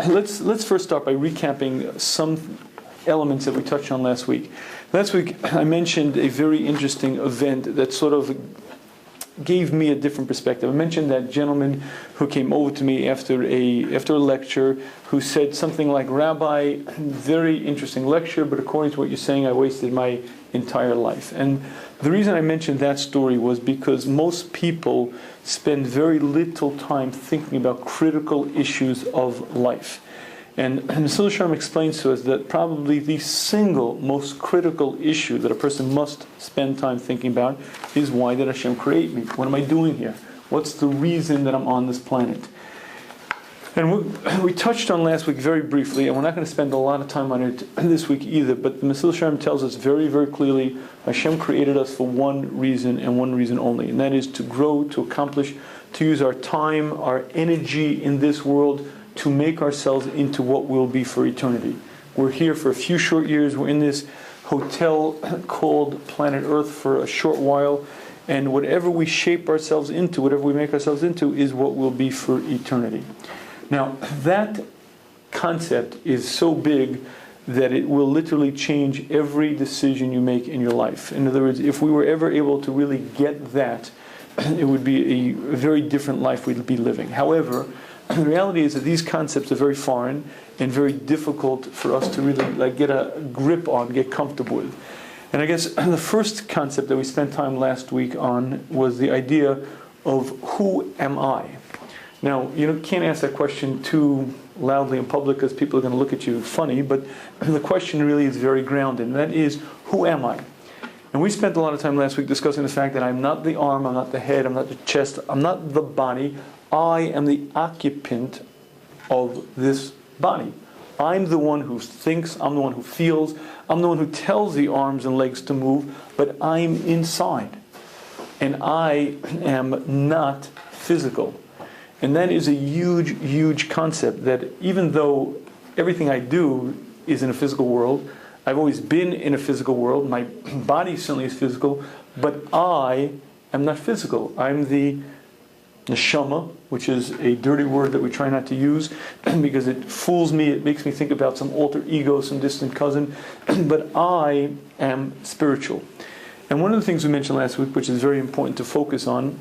let's first start by recapping some elements that we touched on last week. Last week I mentioned a very interesting event that sort of gave me a different perspective. I mentioned that gentleman who came over to me after a lecture who said something like, "Rabbi, very interesting lecture, but according to what you're saying, I wasted my entire life." And the reason I mentioned that story was because most people spend very little time thinking about critical issues of life. And Mesillas Yesharim explains to us that probably the single most critical issue that a person must spend time thinking about is, why did Hashem create me? What am I doing here? What's the reason that I'm on this planet? And we touched on last week very briefly, and we're not going to spend a lot of time on it this week either, but the Mesillas Yesharim tells us very, very clearly, Hashem created us for one reason and one reason only, and that is to grow, to accomplish, to use our time, our energy in this world, to make ourselves into what we'll be for eternity. We're here for a few short years. We're in this hotel called planet Earth for a short while. And whatever we shape ourselves into, whatever we make ourselves into, is what we'll be for eternity. Now, that concept is so big that it will literally change every decision you make in your life. In other words, if we were ever able to really get that, it would be a very different life we'd be living. However, the reality is that these concepts are very foreign and very difficult for us to really get a grip on, get comfortable with. And I guess the first concept that we spent time last week on was the idea of, who am I? Now, you can't ask that question too loudly in public because people are going to look at you funny, but the question really is very grounded, and that is, who am I? And we spent a lot of time last week discussing the fact that I'm not the arm, I'm not the head, I'm not the chest, I'm not the body. I am the occupant of this body. I'm the one who thinks, I'm the one who feels, I'm the one who tells the arms and legs to move, but I'm inside. And I am not physical. And that is a huge, huge concept, that even though everything I do is in a physical world, I've always been in a physical world, my body certainly is physical, but I am not physical. I'm the neshama, which is a dirty word that we try not to use because it fools me, it makes me think about some alter ego, some distant cousin, but I am spiritual. And one of the things we mentioned last week, which is very important to focus on,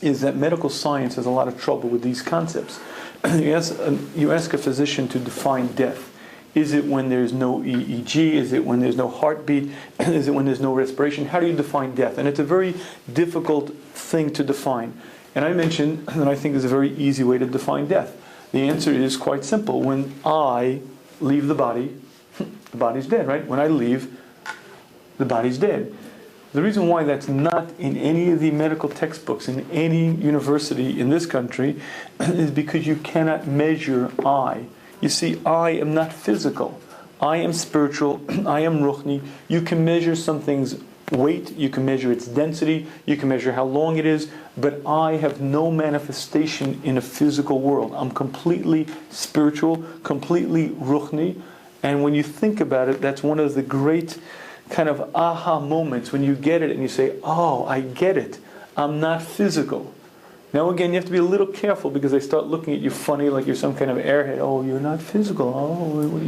is that medical science has a lot of trouble with these concepts. You ask a physician to define death. Is it when there's no EEG? Is it when there's no heartbeat? Is it when there's no respiration? How do you define death? And it's a very difficult thing to define. And I mentioned that I think there's a very easy way to define death. The answer is quite simple. When I leave the body, the body's dead, right? When I leave, the body's dead. The reason why that's not in any of the medical textbooks in any university in this country is because you cannot measure I. You see, I am not physical. I am spiritual. I am ruchni. You can measure something's weight, you can measure its density, you can measure how long it is, but I have no manifestation in a physical world. I'm completely spiritual, completely ruchni, and when you think about it, that's one of the great kind of aha moments when you get it and you say, oh, I get it. I'm not physical. Now again, you have to be a little careful because they start looking at you funny like you're some kind of airhead. Oh, you're not physical. Oh, what are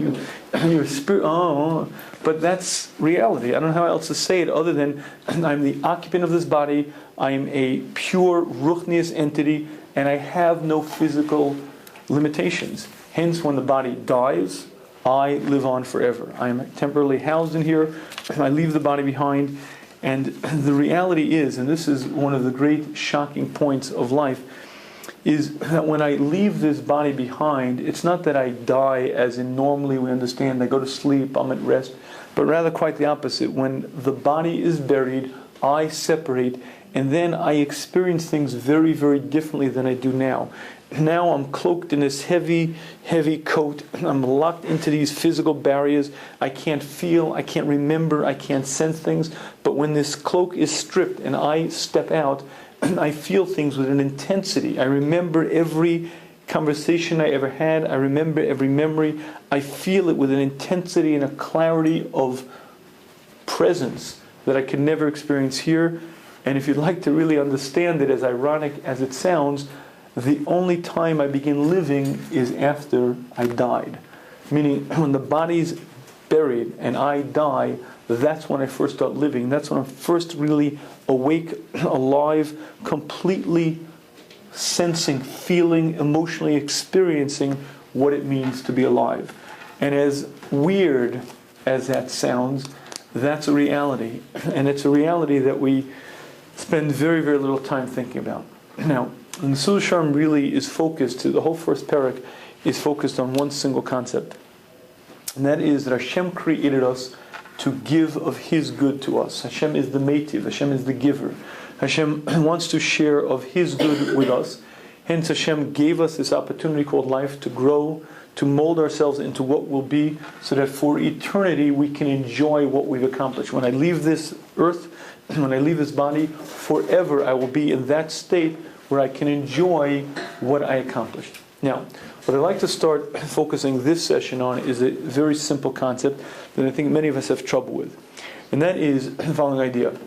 you? You're spirit. Oh, but that's reality. I don't know how else to say it other than I'm the occupant of this body. I'm a pure ruchnius entity, and I have no physical limitations. Hence, when the body dies, I live on forever. I am temporarily housed in here. I leave the body behind. And the reality is, and this is one of the great shocking points of life, is that when I leave this body behind, it's not that I die as in normally we understand, I go to sleep, I'm at rest, but rather quite the opposite. When the body is buried, I separate, and then I experience things very, very differently than I do now. Now I'm cloaked in this heavy, heavy coat. I'm locked into these physical barriers. I can't feel, I can't remember, I can't sense things. But when this cloak is stripped and I step out, I feel things with an intensity. I remember every conversation I ever had. I remember every memory. I feel it with an intensity and a clarity of presence that I can never experience here. And if you'd like to really understand it, as ironic as it sounds, the only time I begin living is after I died. Meaning, when the body's buried and I die, that's when I first start living. That's when I'm first really awake, alive, completely sensing, feeling, emotionally experiencing what it means to be alive. And as weird as that sounds, that's a reality. And it's a reality that we spend very, very little time thinking about. Now, the Mesillas Yesharim really is focused, the whole first parak is focused on one single concept. And that is that Hashem created us to give of His good to us. Hashem is the meitiv, Hashem is the giver. Hashem wants to share of His good with us. Hence Hashem gave us this opportunity called life to grow, to mold ourselves into what we'll be, so that for eternity we can enjoy what we've accomplished. When I leave this earth, when I leave this body, forever I will be in that state where I can enjoy what I accomplished. Now, what I'd like to start focusing this session on is a very simple concept that I think many of us have trouble with. And that is the following idea.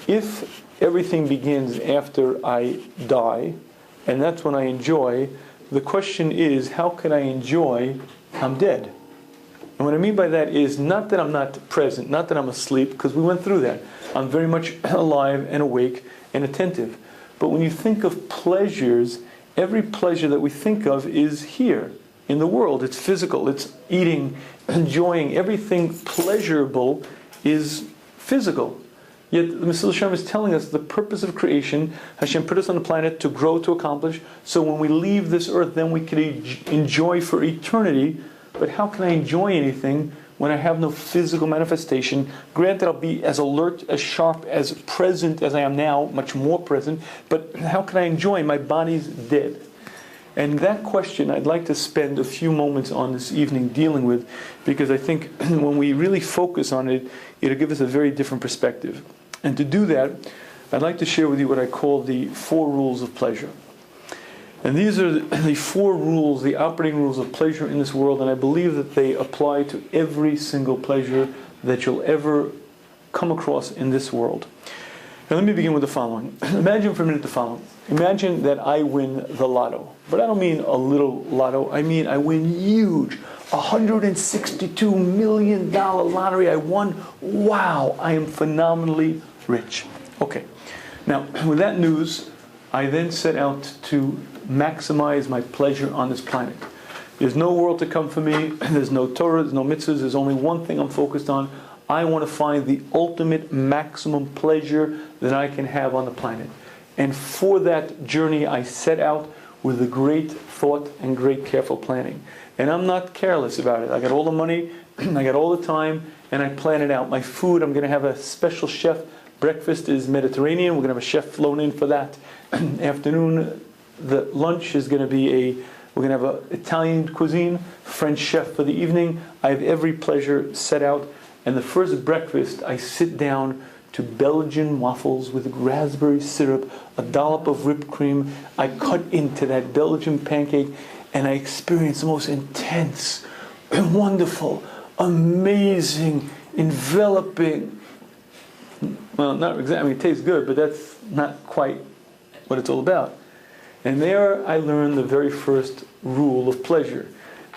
If everything begins after I die, and that's when I enjoy, the question is, how can I enjoy I'm dead? And what I mean by that is not that I'm not present, not that I'm asleep, because we went through that. I'm very much alive and awake and attentive. But when you think of pleasures, every pleasure that we think of is here in the world. It's physical, it's eating, enjoying. Everything pleasurable is physical. Yet the Mesillas Yesharim is telling us the purpose of creation, Hashem put us on the planet to grow, to accomplish, so when we leave this earth, then we can enjoy for eternity. But how can I enjoy anything when I have no physical manifestation? Granted, I'll be as alert, as sharp, as present as I am now, much more present, but how can I enjoy? My body's dead. And that question I'd like to spend a few moments on this evening dealing with, because I think when we really focus on it, it'll give us a very different perspective. And to do that, I'd like to share with you what I call the 4 rules of pleasure. And these are the 4 rules, the operating rules of pleasure in this world, and I believe that they apply to every single pleasure that you'll ever come across in this world. Now let me begin with the following. Imagine for a minute the following. Imagine that I win the lotto. But I don't mean a little lotto, I mean I win huge. $162 million lottery I won. Wow, I am phenomenally rich. Okay. Now, with that news, I then set out to maximize my pleasure on this planet. There's no world to come for me. There's no Torah, there's no mitzvahs. There's only one thing I'm focused on. I want to find the ultimate maximum pleasure that I can have on the planet. And for that journey, I set out with a great thought and great careful planning. And I'm not careless about it. I got all the money, I got all the time, and I plan it out. My food, I'm going to have a special chef. Breakfast is Mediterranean. We're going to have a chef flown in for that. Afternoon, the lunch is going to be we're going to have an Italian cuisine, French chef for the evening. I have every pleasure set out. And the first breakfast, I sit down to Belgian waffles with raspberry syrup, a dollop of whipped cream. I cut into that Belgian pancake, and I experience the most intense, wonderful, amazing, enveloping, well, not exactly, I mean, it tastes good, but that's not quite what it's all about. And there I learned the very first rule of pleasure,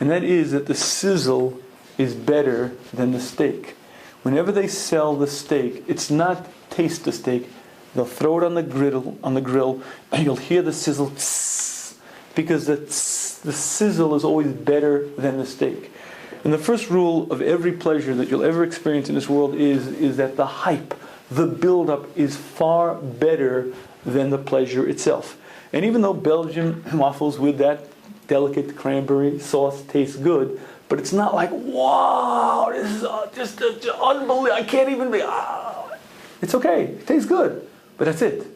and that is that the sizzle is better than the steak. Whenever they sell the steak, it's not taste the steak. They'll throw it on the grill, and you'll hear the sizzle, tss, because the sizzle is always better than the steak. And the first rule of every pleasure that you'll ever experience in this world is that the hype, the build-up is far better than the pleasure itself. And even though Belgian waffles with that delicate cranberry sauce taste good, but it's not like, wow, this is just unbelievable. I can't even be, It's okay. It tastes good, but that's it.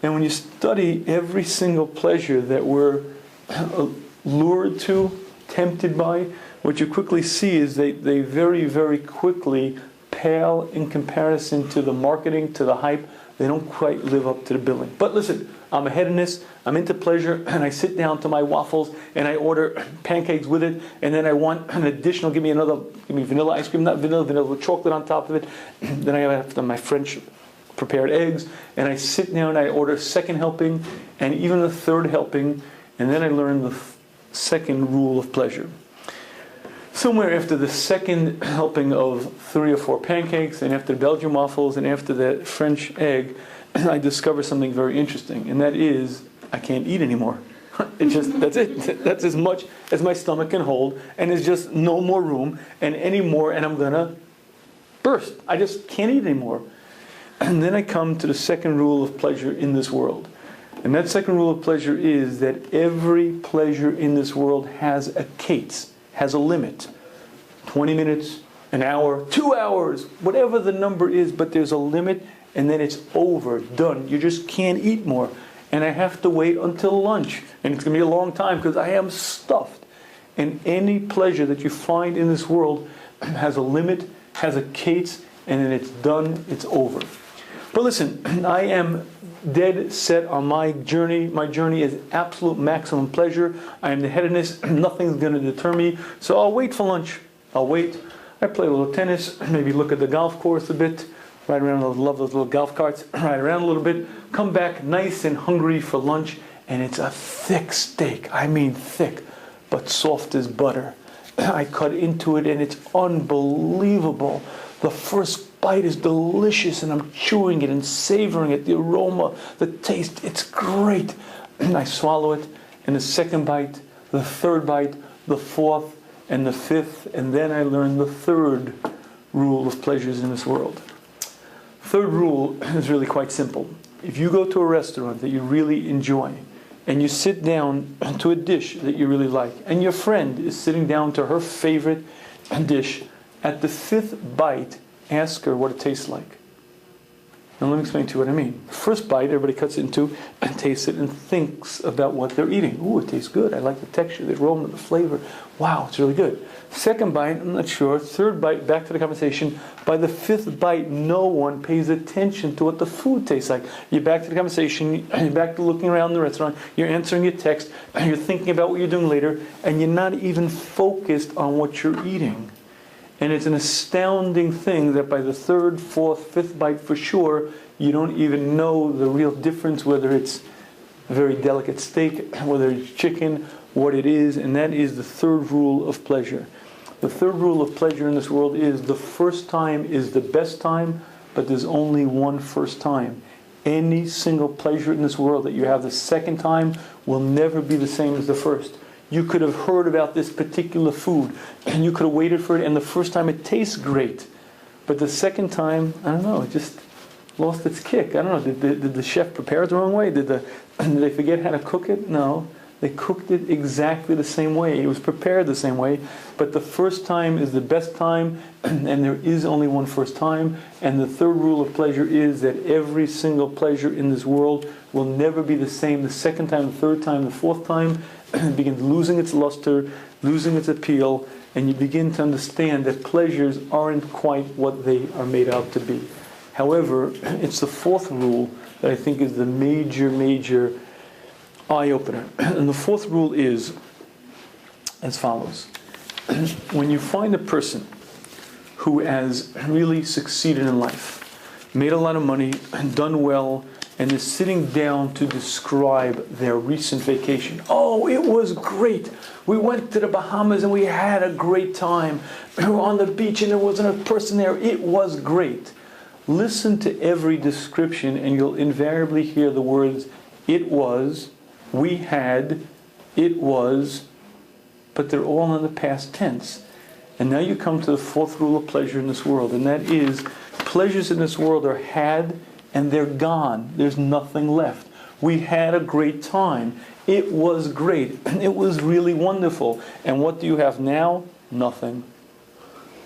And when you study every single pleasure that we're lured to, tempted by, what you quickly see is they very, very quickly pale in comparison to the marketing, to the hype. They don't quite live up to the billing. But listen, I'm a hedonist, I'm into pleasure, and I sit down to my waffles and I order pancakes with it, and then I want an additional, give me vanilla ice cream, not vanilla with chocolate on top of it. Then I have my French prepared eggs, and I sit down, I order a second helping, and even a third helping, and then I learn the second rule of pleasure. Somewhere after the second helping of 3 or 4 pancakes, and after the Belgian waffles, and after the French egg, I discover something very interesting, and that is, I can't eat anymore. That's it. That's as much as my stomach can hold, and there's just no more room, and I'm gonna burst. I just can't eat anymore. And then I come to the second rule of pleasure in this world. And that second rule of pleasure is that every pleasure in this world has a case, has a limit. 20 minutes, an hour, 2 hours, whatever the number is, but there's a limit, and then it's over, done. You just can't eat more. And I have to wait until lunch. And it's going to be a long time because I am stuffed. And any pleasure that you find in this world has a limit, has a case, and then it's done, it's over. But listen, I am dead set on my journey. My journey is absolute maximum pleasure. I am the hedonist. Nothing's going to deter me. So I'll wait for lunch. I'll wait. I play a little tennis, maybe look at the golf course a bit, ride around, I love those little golf carts, ride around a little bit, come back nice and hungry for lunch, and it's a thick steak. I mean thick, but soft as butter. I cut into it and it's unbelievable. The first bite is delicious and I'm chewing it and savoring it, the aroma, the taste, it's great. And I swallow it, and the second bite, the third bite, the fourth, and the fifth, and then I learn the third rule of pleasures in this world. Third rule is really quite simple. If you go to a restaurant that you really enjoy, and you sit down to a dish that you really like, and your friend is sitting down to her favorite dish, at the fifth bite, ask her what it tastes like. Now let me explain to you what I mean. First bite, everybody cuts it into and tastes it and thinks about what they're eating. Ooh, it tastes good. I like the texture, the aroma, the flavor. Wow, it's really good. Second bite, I'm not sure. Third bite, back to the conversation. By the fifth bite, no one pays attention to what the food tastes like. You're back to the conversation, you're back to looking around the restaurant, you're answering your text, you're thinking about what you're doing later, and you're not even focused on what you're eating. And it's an astounding thing that by the third, fourth, fifth bite for sure, you don't even know the real difference, whether it's a very delicate steak, whether it's chicken, what it is, and that is the third rule of pleasure. The third rule of pleasure in this world is the first time is the best time, but there's only one first time. Any single pleasure in this world that you have the second time will never be the same as the first. You could have heard about this particular food, and you could have waited for it, and the first time it tastes great. But the second time, I don't know, it just lost its kick. I don't know, did the chef prepare it the wrong way? Did they forget how to cook it? No. They cooked it exactly the same way. It was prepared the same way. But the first time is the best time, and there is only one first time. And the third rule of pleasure is that every single pleasure in this world will never be the same the second time, the third time, the fourth time. It begins losing its luster, losing its appeal, and you begin to understand that pleasures aren't quite what they are made out to be. However, it's the fourth rule that I think is the major eye-opener. And the fourth rule is as follows. When you find a person who has really succeeded in life, made a lot of money, done well, and is sitting down to describe their recent vacation. Oh, it was great. We went to the Bahamas and we had a great time. We were on the beach and there wasn't a person there. It was great. Listen to every description and you'll invariably hear the words, it was, we had, it was, but they're all in the past tense. And now you come to the fourth rule of pleasure in this world, and that is, pleasures in this world are had and they're gone. There's nothing left. We had a great time. It was great. It was really wonderful. And what do you have now? Nothing.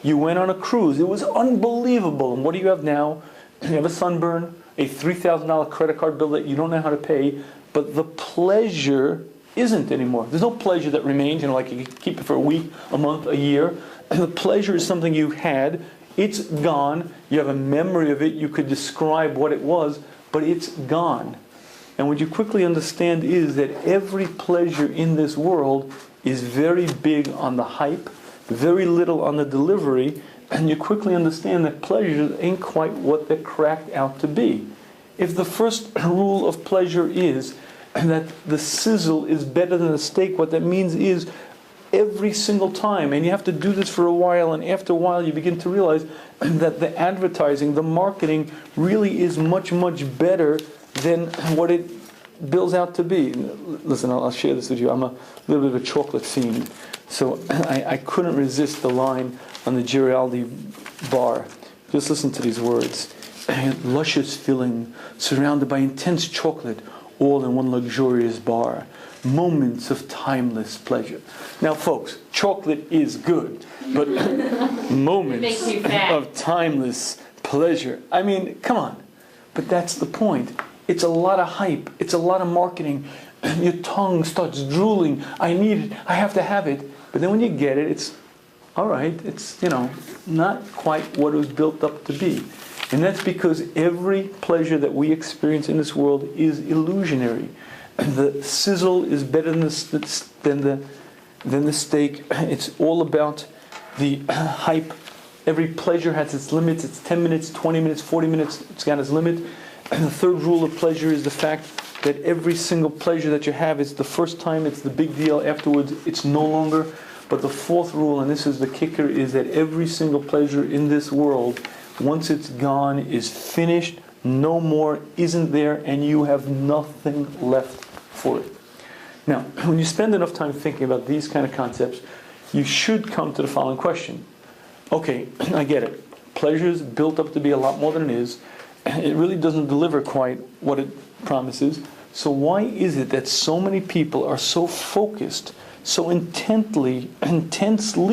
You went on a cruise. It was unbelievable. And what do you have now? You have a sunburn, a $3,000 credit card bill that you don't know how to pay, but the pleasure isn't anymore. There's no pleasure that remains. Like you keep it for a week, a month, a year. The pleasure is something you had. It's gone. You have a memory of it. You could describe what it was, but it's gone. And what you quickly understand is that every pleasure in this world is very big on the hype, very little on the delivery, and you quickly understand that pleasures ain't quite what they're cracked out to be. If the first rule of pleasure is that the sizzle is better than the steak, what that means is every single time, and you have to do this for a while, and after a while you begin to realize that the advertising, the marketing really is much, much better than what it bills out to be. Listen, I'll share this with you. I'm a little bit of a chocolate fiend, so I couldn't resist the line on the Giraldi bar. Just listen to these words. Luscious filling, surrounded by intense chocolate, all in one luxurious bar. Moments of timeless pleasure. Now, folks, chocolate is good, but moments of timeless pleasure. I mean, come on. But that's the point. It's a lot of hype. It's a lot of marketing. Your tongue starts drooling. I need it. I have to have it. But then when you get it, it's all right. It's, not quite what it was built up to be. And that's because every pleasure that we experience in this world is illusionary. The sizzle is better than the steak. It's all about the hype. Every pleasure has its limits. It's 10 minutes, 20 minutes, 40 minutes. It's got its limit. And the third rule of pleasure is the fact that every single pleasure that you have is the first time, it's the big deal. Afterwards, it's no longer. But the fourth rule, and this is the kicker, is that every single pleasure in this world, once it's gone, is finished, no more, isn't there, and you have nothing left for it. Now, when you spend enough time thinking about these kind of concepts, you should come to the following question. Okay, I get it. Pleasure's built up to be a lot more than it is. It really doesn't deliver quite what it promises. So why is it that so many people are so focused, so intensely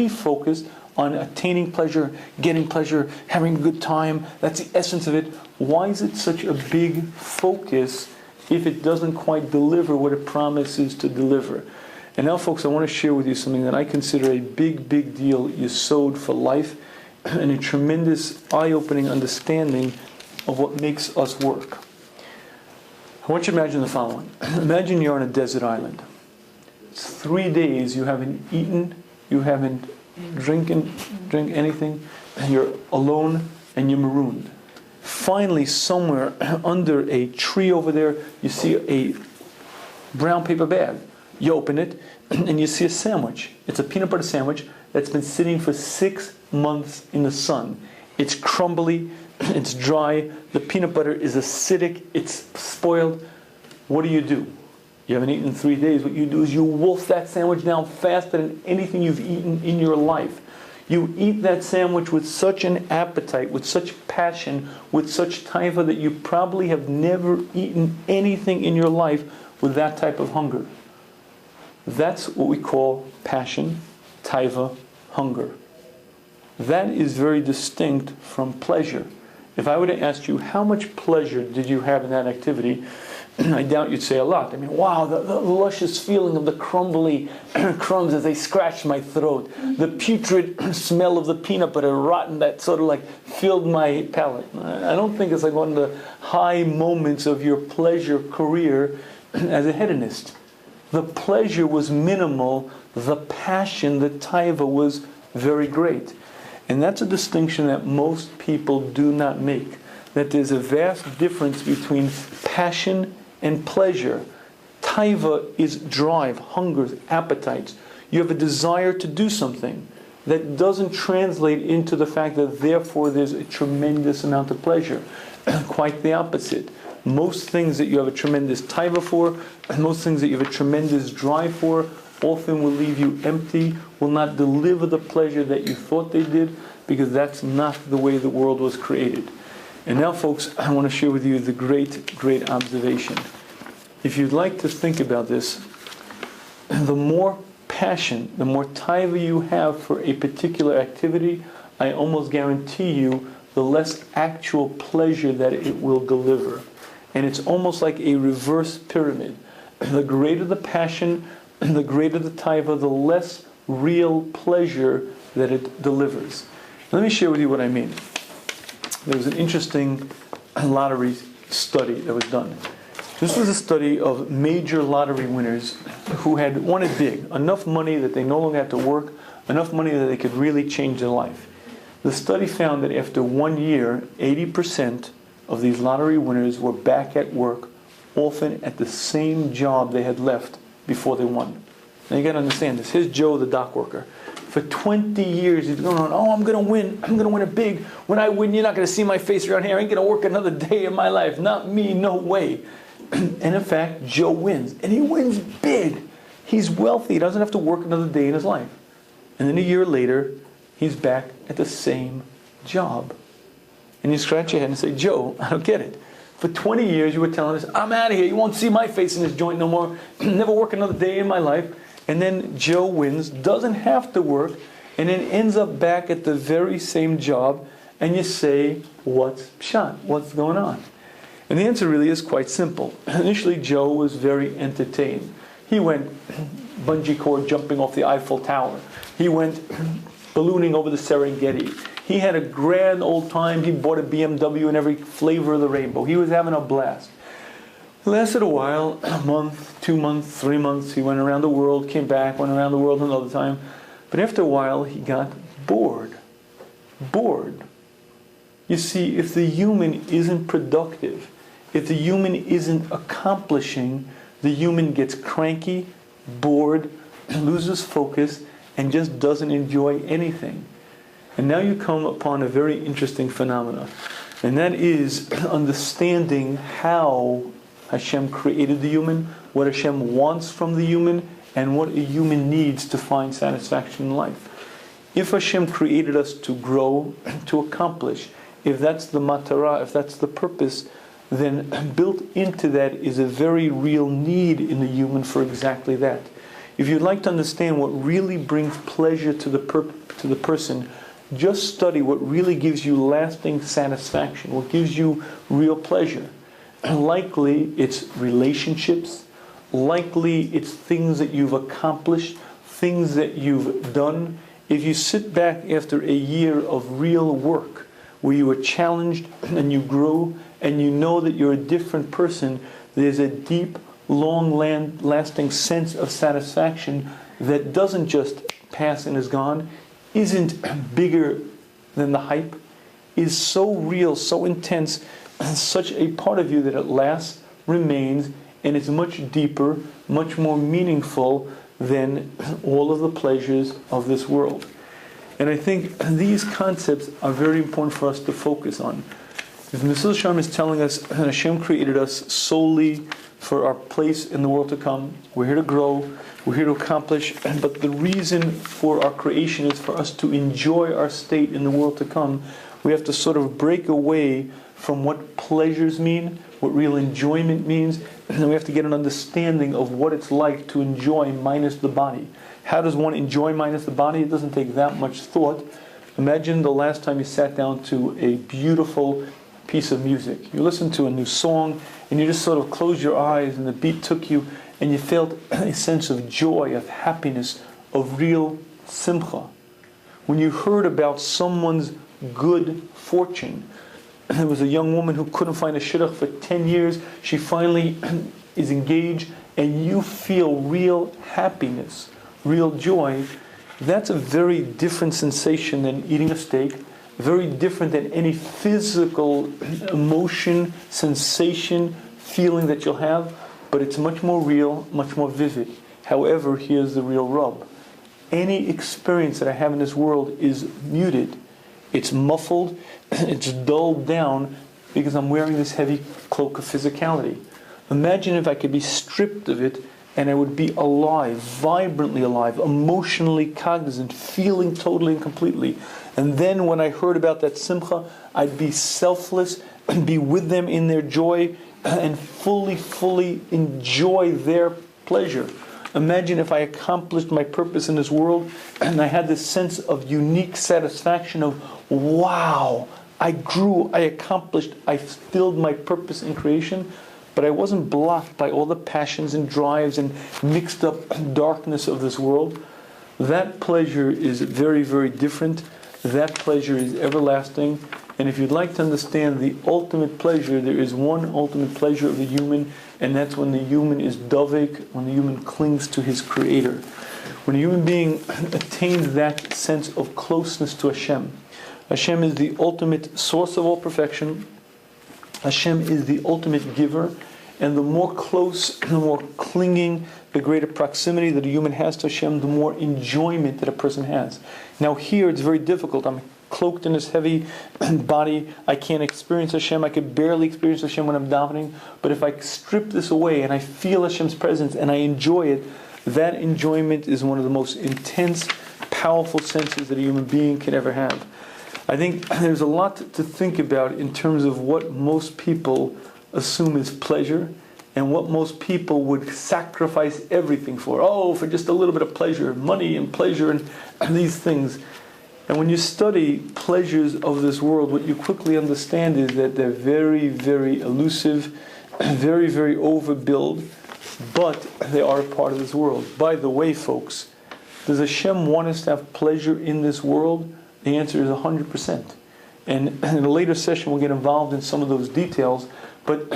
focused on attaining pleasure, getting pleasure, having a good time? That's the essence of it. Why is it such a big focus if it doesn't quite deliver what it promises to deliver? And now, folks, I want to share with you something that I consider a big, big deal yesod for life and a tremendous eye-opening understanding of what makes us work. I want you to imagine the following. Imagine you're on a desert island. It's 3 days you haven't eaten, you haven't drink anything, and you're alone and you're marooned. Finally, somewhere under a tree over there, you see a brown paper bag. You open it, and you see a sandwich. It's a peanut butter sandwich that's been sitting for 6 months in the sun. It's crumbly, it's dry, the peanut butter is acidic, it's spoiled. What do? You haven't eaten in 3 days. What you do is you wolf that sandwich down faster than anything you've eaten in your life. You eat that sandwich with such an appetite, with such passion, with such taiva that you probably have never eaten anything in your life with that type of hunger. That's what we call passion, taiva, hunger. That is very distinct from pleasure. If I were to ask you, how much pleasure did you have in that activity? I doubt you'd say a lot. I mean, wow, the luscious feeling of the crumbly crumbs as they scratched my throat. The putrid smell of the peanut butter rotten that sort of like filled my palate. I don't think it's like one of the high moments of your pleasure career as a hedonist. The pleasure was minimal. The passion, the taiva, was very great. And that's a distinction that most people do not make. That there's a vast difference between passion and pleasure. Taiva is drive, hunger, appetites. You have a desire to do something that doesn't translate into the fact that therefore there's a tremendous amount of pleasure. Quite the opposite. Most things that you have a tremendous taiva for, most things that you have a tremendous drive for, often will leave you empty, will not deliver the pleasure that you thought they did, because that's not the way the world was created. And now, folks, I want to share with you the great, great observation. If you'd like to think about this, the more passion, the more taiva you have for a particular activity, I almost guarantee you the less actual pleasure that it will deliver. And it's almost like a reverse pyramid. The greater the passion, the greater the taiva, the less real pleasure that it delivers. Let me share with you what I mean. There was an interesting lottery study that was done. This was a study of major lottery winners who had won it big, enough money that they no longer had to work, enough money that they could really change their life. The study found that after 1 year, 80% of these lottery winners were back at work, often at the same job they had left before they won. Now you got to understand this. Here's Joe, the dock worker. For 20 years, he's going on, oh, I'm going to win. I'm going to win it big. When I win, you're not going to see my face around here. I ain't going to work another day in my life. Not me, no way. And in fact, Joe wins. And he wins big. He's wealthy. He doesn't have to work another day in his life. And then a year later, he's back at the same job. And you scratch your head and say, Joe, I don't get it. For 20 years, you were telling us, I'm out of here. You won't see my face in this joint no more. Never work another day in my life. And then Joe wins, doesn't have to work, and then ends up back at the very same job. And you say, what's pshat? What's going on? And the answer really is quite simple. Initially, Joe was very entertained. He went bungee cord jumping off the Eiffel Tower. He went ballooning over the Serengeti. He had a grand old time. He bought a BMW in every flavor of the rainbow. He was having a blast. It lasted a while, a month, 2 months, 3 months. He went around the world, came back, went around the world another time. But after a while, he got bored. Bored. You see, if the human isn't productive, if the human isn't accomplishing, the human gets cranky, bored, loses focus, and just doesn't enjoy anything. And now you come upon a very interesting phenomenon. And that is understanding how Hashem created the human, what Hashem wants from the human, and what a human needs to find satisfaction in life. If Hashem created us to grow, to accomplish, if that's the matara, if that's the purpose, then built into that is a very real need in the human for exactly that. If you'd like to understand what really brings pleasure to the person, just study what really gives you lasting satisfaction, what gives you real pleasure. Likely it's relationships, likely it's things that you've accomplished, things that you've done. If you sit back after a year of real work, where you were challenged and you grew, and you know that you're a different person, there's a deep, long-lasting sense of satisfaction that doesn't just pass and is gone, isn't bigger than the hype, is so real, so intense, such a part of you that it lasts, remains, and it's much deeper, much more meaningful than all of the pleasures of this world. And I think these concepts are very important for us to focus on. If Mesillas Yesharim is telling us that Hashem created us solely for our place in the world to come, we're here to grow, we're here to accomplish, but the reason for our creation is for us to enjoy our state in the world to come, we have to sort of break away from what pleasures mean, what real enjoyment means, and then we have to get an understanding of what it's like to enjoy minus the body. How does one enjoy minus the body? It doesn't take that much thought. Imagine the last time you sat down to a beautiful piece of music. You listened to a new song, and you just sort of closed your eyes, and the beat took you, and you felt a sense of joy, of happiness, of real simcha. When you heard about someone's good fortune, there was a young woman who couldn't find a shidduch for 10 years. She finally is engaged, and you feel real happiness, real joy. That's a very different sensation than eating a steak, very different than any physical emotion, sensation, feeling that you'll have, but it's much more real, much more vivid. However, here's the real rub. Any experience that I have in this world is muted. It's muffled, it's dulled down because I'm wearing this heavy cloak of physicality. Imagine if I could be stripped of it and I would be alive, vibrantly alive, emotionally cognizant, feeling totally and completely. And then when I heard about that simcha, I'd be selfless and be with them in their joy and fully enjoy their pleasure. Imagine if I accomplished my purpose in this world and I had this sense of unique satisfaction of, wow, I grew, I accomplished, I filled my purpose in creation, but I wasn't blocked by all the passions and drives and mixed up darkness of this world. That pleasure is very, very different. That pleasure is everlasting. And if you'd like to understand the ultimate pleasure, there is one ultimate pleasure of the human, and that's when the human is dovek, when the human clings to his creator. When a human being attains that sense of closeness to Hashem, Hashem is the ultimate source of all perfection. Hashem is the ultimate giver. And the more close, the more clinging, the greater proximity that a human has to Hashem, the more enjoyment that a person has. Now here it's very difficult. I'm cloaked in this heavy body. I can't experience Hashem. I could barely experience Hashem when I'm davening. But if I strip this away and I feel Hashem's presence and I enjoy it, that enjoyment is one of the most intense, powerful senses that a human being can ever have. I think there's a lot to think about in terms of what most people assume is pleasure and what most people would sacrifice everything for. Oh, for just a little bit of pleasure, money and pleasure and these things. And when you study pleasures of this world, what you quickly understand is that they're very, very elusive, very, very overbilled, but they are a part of this world. By the way, folks, does Hashem want us to have pleasure in this world? The answer is 100%. And in a later session, we'll get involved in some of those details. But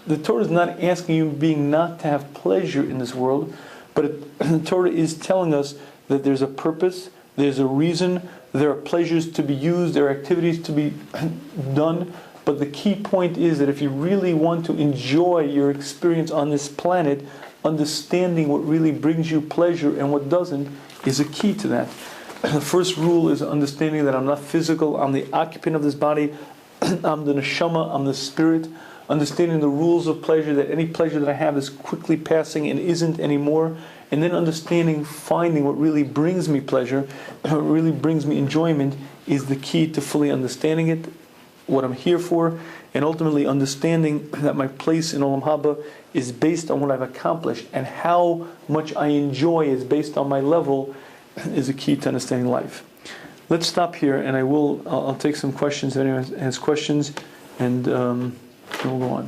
the Torah is not asking you being not to have pleasure in this world, but the Torah is telling us that there's a purpose, there's a reason, there are pleasures to be used, there are activities to be done. But the key point is that if you really want to enjoy your experience on this planet, understanding what really brings you pleasure and what doesn't is a key to that. The first rule is understanding that I'm not physical, I'm the occupant of this body, I'm the neshama, I'm the spirit. Understanding the rules of pleasure, that any pleasure that I have is quickly passing and isn't anymore. And then understanding, finding what really brings me pleasure, what really brings me enjoyment is the key to fully understanding it, what I'm here for, and ultimately understanding that my place in Olam Haba is based on what I've accomplished, and how much I enjoy is based on my level is a key to understanding life. Let's stop here, and I'll take some questions if anyone has questions, and we'll go on.